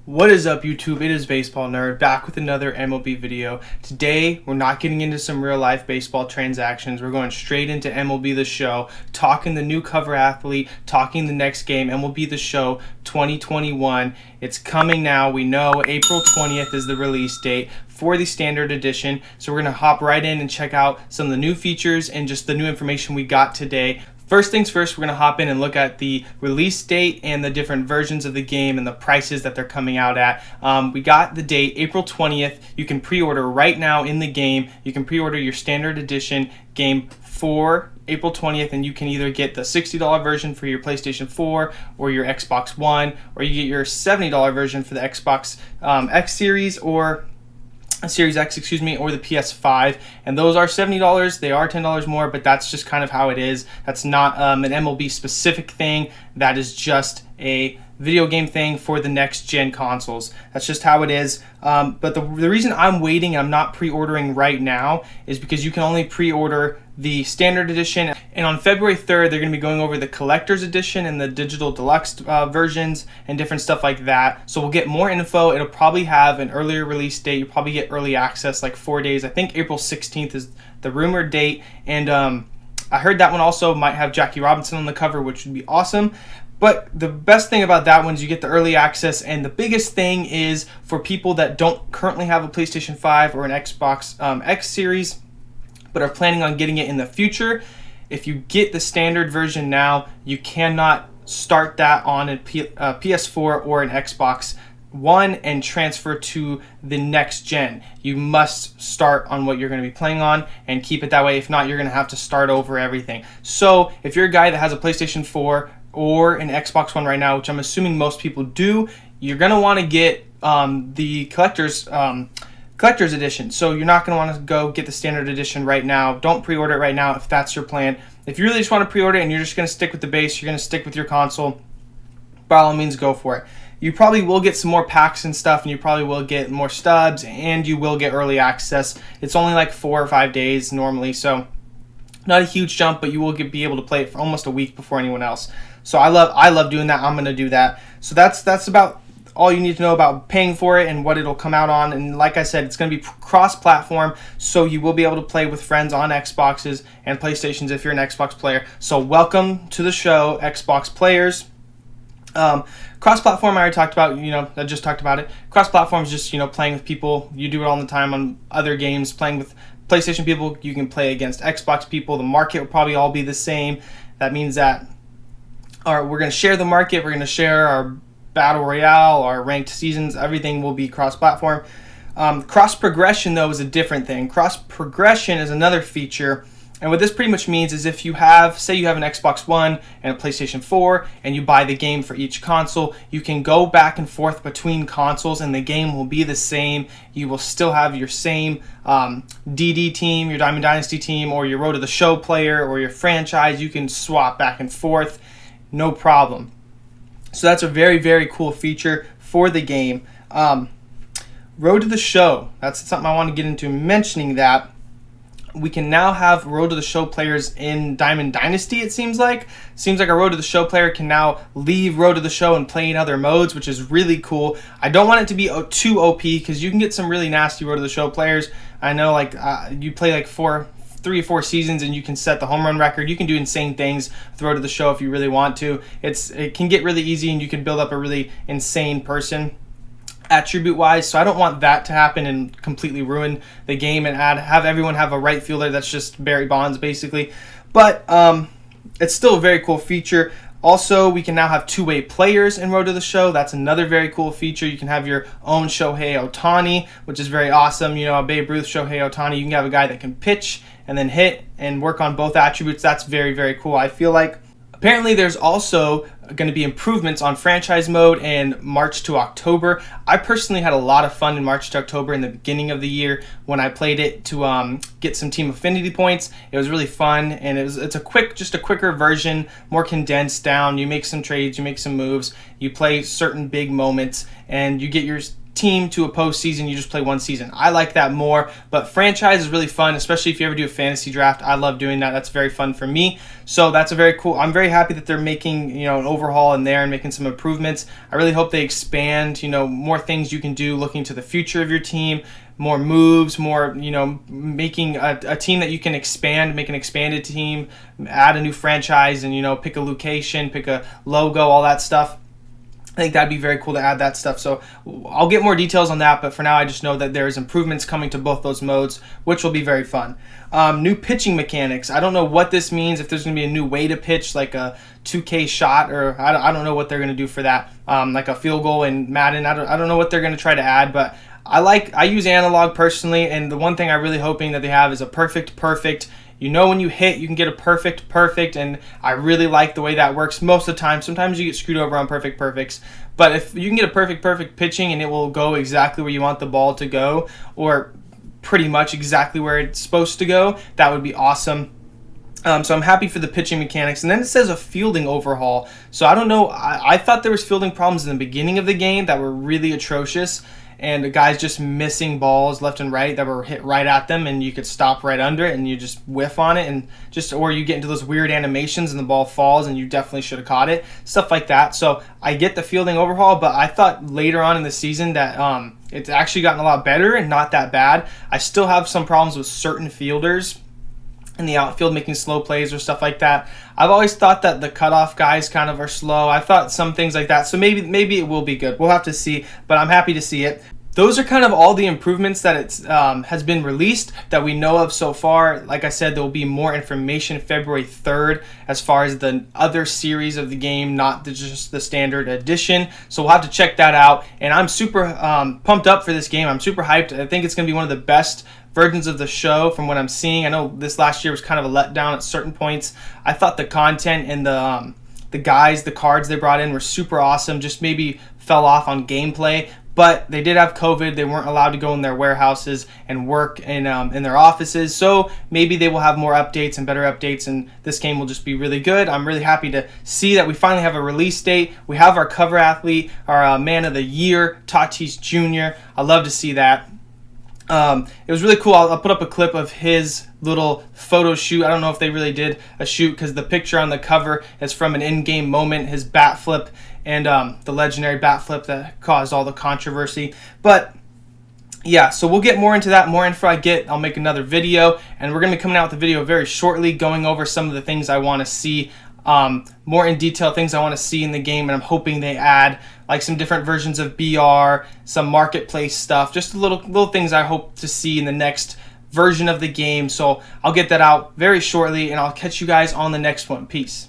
What is up, YouTube? It is Baseball Nerd back with another MLB video. Today, we're not getting into some real life baseball transactions. We're going straight into MLB The Show, talking the new cover athlete, talking the next game, MLB The Show 2021. It's coming now. We know April 20th is the release date for the standard edition. So we're going to hop right in and check out some of the new features and just the new information we got today. First things first, we're going to hop in and look at the release date and the different versions of the game and the prices that they're coming out at. We got the date, April 20th. You can pre-order right now in the game. You can pre-order your standard edition game for April 20th, and you can either get the $60 version for your PlayStation 4 or your Xbox One, or you get your $70 version for the Xbox X Series or Series X, or the PS5, and those are $70. They are $10 more, but that's just kind of how it is. That's not an MLB specific thing. That is just a video game thing for the next gen consoles. That's just how it is. But the reason I'm waiting, I'm not pre-ordering right now, is because you can only pre-order the standard edition, and on February 3rd they're going to be going over the collector's edition and the digital deluxe versions and different stuff like that. So we'll get more info. It'll probably have an earlier release date. You'll probably get early access like 4 days. I think April 16th is the rumored date, and I heard that one also might have Jackie Robinson on the cover, which would be awesome. But the best thing about that one is you get the early access, and the biggest thing is for people that don't currently have a PlayStation 5 or an Xbox X Series but are planning on getting it in the future. If you get the standard version now, you cannot start that on a PS4 or an Xbox One and transfer to the next gen. You must start on what you're going to be playing on and keep it that way. If not, you're going to have to start over everything. So if you're a guy that has a PlayStation 4 or an Xbox One right now, which I'm assuming most people do, you're going to want to get the collector's edition. So you're not going to want to go get the standard edition right now. Don't pre-order it right now if that's your plan. If you really just want to pre-order it and you're just going to stick with the base, you're going to stick with your console, by all means go for it. You probably will get some more packs and stuff, and you probably will get more stubs, and you will get early access. It's only like 4 or 5 days normally, so not a huge jump, but you will be able to play it for almost a week before anyone else. So I love doing that. I'm going to do that. So that's about all you need to know about paying for it and what it'll come out on. And like I said, it's going to be cross-platform, so you will be able to play with friends on Xboxes and PlayStations if you're an Xbox player. So welcome to the show, Xbox players. Cross-platform I already talked about, I just talked about it. Cross-platform is just, playing with people. You do it all the time on other games. Playing with PlayStation people, you can play against Xbox people. The market will probably all be the same. That means that we're going to share the market. We're going to share our Battle Royale, our ranked seasons. Everything will be cross-platform. Cross-progression, though, is a different thing. Cross-progression is another feature. And what this pretty much means is if you have, say you have an Xbox One and a PlayStation 4 and you buy the game for each console, you can go back and forth between consoles and the game will be the same. You will still have your same DD team, your Diamond Dynasty team, or your Road to the Show player, or your franchise. You can swap back and forth, no problem. So that's a very, very cool feature for the game. Road to the Show, that's something I want to get into mentioning that. We can now have Road to the Show players in Diamond Dynasty, it seems like. Seems like a Road to the Show player can now leave Road to the Show and play in other modes, which is really cool. I don't want it to be too OP, because you can get some really nasty Road to the Show players. I know you play like 3 or 4 seasons and you can set the home run record. You can do insane things with Road to the Show if you really want to. It can get really easy, and you can build up a really insane person attribute wise. So I don't want that to happen and completely ruin the game and have everyone have a right fielder that's just Barry Bonds basically. But it's still a very cool feature. Also, we can now have two-way players in Road to the Show. That's another very cool feature. You can have your own Shohei Ohtani, which is very awesome. A Babe Ruth, Shohei Ohtani. You can have a guy that can pitch and then hit and work on both attributes. That's very, very cool. I feel like apparently there's also going to be improvements on franchise mode in March to October. I personally had a lot of fun in March to October in the beginning of the year when I played it to get some team affinity points. It was really fun, and it's a quicker version, more condensed down. You make some trades, you make some moves, you play certain big moments, and you get your team to a postseason, you just play one season. I like that more, but franchise is really fun, especially if you ever do a fantasy draft. I love doing that. That's very fun for me. So that's a very cool. I'm very happy that they're making, an overhaul in there and making some improvements. I really hope they expand, more things you can do looking to the future of your team, more moves, more, making a team that you can expand, make an expanded team, add a new franchise, and, pick a location, pick a logo, all that stuff. I think that'd be very cool to add that stuff. So I'll get more details on that, but for now I just know that there's improvements coming to both those modes, which will be very fun. New pitching mechanics. I don't know what this means, if there's going to be a new way to pitch, like a 2K shot, or I don't know what they're going to do for that, like a field goal in Madden. I don't know what they're going to try to add, but I use analog personally, and the one thing I'm really hoping that they have is a perfect. When you hit, you can get a perfect, and I really like the way that works most of the time. Sometimes you get screwed over on perfects, but if you can get a perfect pitching and it will go exactly where you want the ball to go, or pretty much exactly where it's supposed to go, that would be awesome. So I'm happy for the pitching mechanics. And then it says a fielding overhaul. So I don't know. I thought there was fielding problems in the beginning of the game that were really atrocious, and the guys just missing balls left and right that were hit right at them, and you could stop right under it and you just whiff on it, and or you get into those weird animations and the ball falls and you definitely should have caught it, stuff like that. So I get the fielding overhaul, but I thought later on in the season that it's actually gotten a lot better and not that bad. I still have some problems with certain fielders in the outfield making slow plays or stuff like that. I've always thought that the cutoff guys kind of are slow. I thought some things like that. So maybe it will be good. We'll have to see, but I'm happy to see it. Those are kind of all the improvements that it has been released that we know of so far. Like I said, there will be more information February 3rd as far as the other series of the game, not just the standard edition. So we'll have to check that out. And I'm super pumped up for this game. I'm super hyped. I think it's going to be one of the best versions of the show from what I'm seeing. I know this last year was kind of a letdown at certain points. I thought the content and the cards they brought in were super awesome. Just maybe fell off on gameplay. But they did have COVID. They weren't allowed to go in their warehouses and work in their offices. So maybe they will have more updates and better updates, and this game will just be really good. I'm really happy to see that we finally have a release date. We have our cover athlete, our man of the year, Tatis Jr. I love to see that. It was really cool. I'll put up a clip of his little photo shoot. I don't know if they really did a shoot because the picture on the cover is from an in-game moment, his bat flip, and the legendary bat flip that caused all the controversy. But yeah, so we'll get more into that. More info I get, I'll make another video, and we're going to be coming out with a video very shortly going over some of the things I want to see, more in detail, things I want to see in the game, and I'm hoping they add like some different versions of BR, some marketplace stuff, just little things I hope to see in the next version of the game. So I'll get that out very shortly, and I'll catch you guys on the next one. Peace.